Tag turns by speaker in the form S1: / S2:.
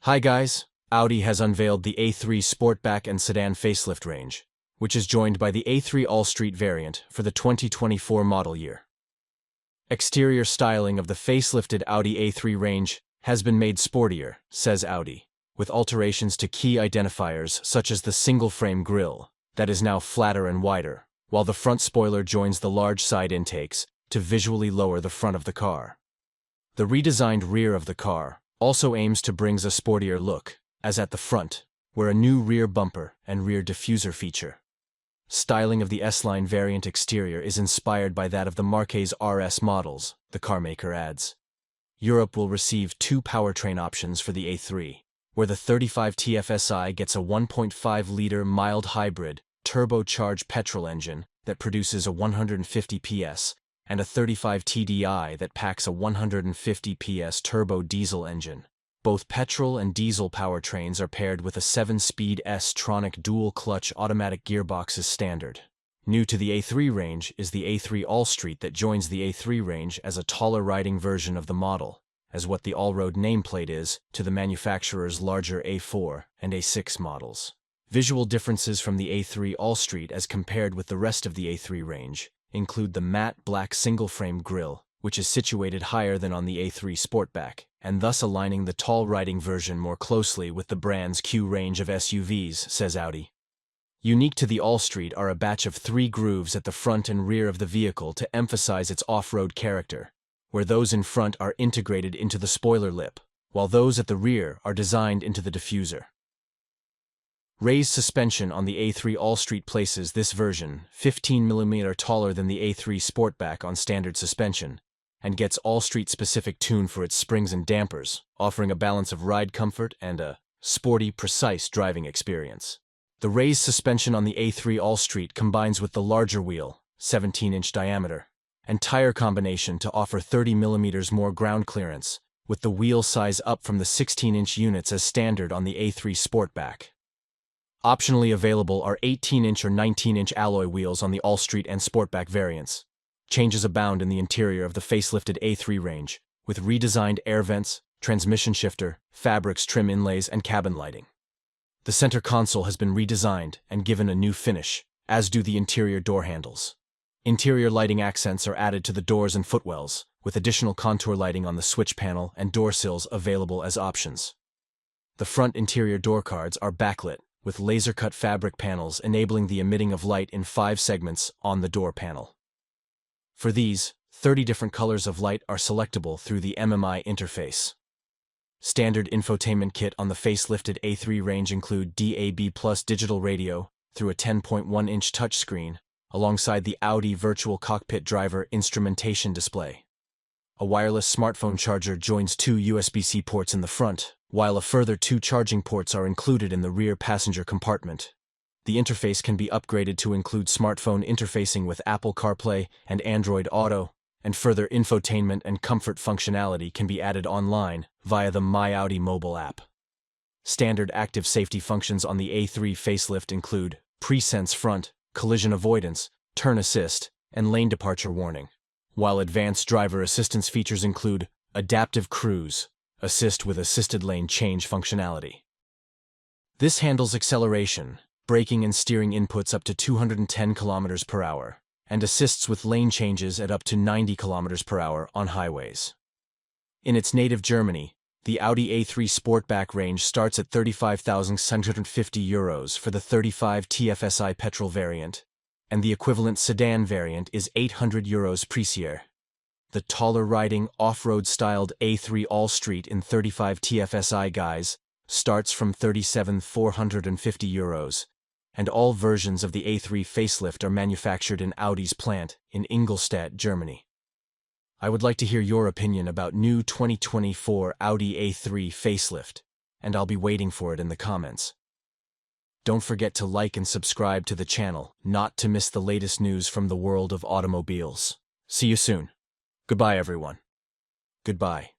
S1: Hi guys, Audi has unveiled the A3 Sportback and Sedan facelift range, which is joined by the A3 Allstreet variant for the 2024 model year. Exterior styling of the facelifted Audi A3 range has been made sportier, says Audi, with alterations to key identifiers such as the single-frame grille, that is now flatter and wider, while the front spoiler joins the large side intakes to visually lower the front of the car. The redesigned rear of the car also aims to bring a sportier look, as at the front, where a new rear bumper and rear diffuser feature. Styling of the S-Line variant exterior is inspired by that of the Marquez RS models, the carmaker adds. Europe will receive two powertrain options for the A3, where the 35 TFSI gets a 1.5-liter mild hybrid, turbocharged petrol engine that produces a 150 PS, and a 35 TDI that packs a 150 PS turbo diesel engine. Both petrol and diesel powertrains are paired with a 7-speed S-tronic dual-clutch automatic gearbox as standard. New to the A3 range is the A3 Allstreet that joins the A3 range as a taller riding version of the model, as what the all-road nameplate is to the manufacturer's larger A4 and A6 models. Visual differences from the A3 Allstreet as compared with the rest of the A3 range include the matte black single-frame grille, which is situated higher than on the A3 Sportback, and thus aligning the tall riding version more closely with the brand's Q range of SUVs, says Audi. Unique to the Allstreet are a batch of 3 grooves at the front and rear of the vehicle to emphasize its off-road character, where those in front are integrated into the spoiler lip, while those at the rear are designed into the diffuser. Raised suspension on the A3 Allstreet places this version 15mm taller than the A3 Sportback on standard suspension, and gets Allstreet-specific tune for its springs and dampers, offering a balance of ride comfort and a sporty, precise driving experience. The raised suspension on the A3 Allstreet combines with the larger wheel, 17-inch diameter, and tire combination to offer 30mm more ground clearance, with the wheel size up from the 16-inch units as standard on the A3 Sportback. Optionally available are 18-inch or 19-inch alloy wheels on the Allstreet and Sportback variants. Changes abound in the interior of the facelifted A3 range, with redesigned air vents, transmission shifter, fabrics, trim inlays, and cabin lighting. The center console has been redesigned and given a new finish, as do the interior door handles. Interior lighting accents are added to the doors and footwells, with additional contour lighting on the switch panel and door sills available as options. The front interior door cards are backlit, with laser-cut fabric panels enabling the emitting of light in 5 segments on the door panel. For these, 30 different colors of light are selectable through the MMI interface. Standard infotainment kit on the facelifted A3 range include DAB+ digital radio through a 10.1-inch touchscreen, alongside the Audi Virtual Cockpit Driver instrumentation display. A wireless smartphone charger joins 2 USB-C ports in the front, while a further 2 charging ports are included in the rear passenger compartment. The interface can be upgraded to include smartphone interfacing with Apple CarPlay and Android Auto, and further infotainment and comfort functionality can be added online via the My Audi mobile app. Standard active safety functions on the A3 facelift include pre-sense front, collision avoidance, turn assist, and lane departure warning, while advanced driver assistance features include adaptive cruise, assist with assisted lane change functionality. This handles acceleration, braking and steering inputs up to 210 km per hour, and assists with lane changes at up to 90 km per hour on highways. In its native Germany, the Audi A3 Sportback range starts at €35,650 for the 35 TFSI petrol variant, and the equivalent sedan variant is €800 pricier. The taller riding, off-road styled A3 Allstreet in 35 TFSI guise starts from €37,450, and all versions of the A3 facelift are manufactured in Audi's plant in Ingolstadt, Germany. I would like to hear your opinion about new 2024 Audi A3 facelift, and I'll be waiting for it in the comments. Don't forget to like and subscribe to the channel, not to miss the latest news from the world of automobiles. See you soon. Goodbye, everyone. Goodbye.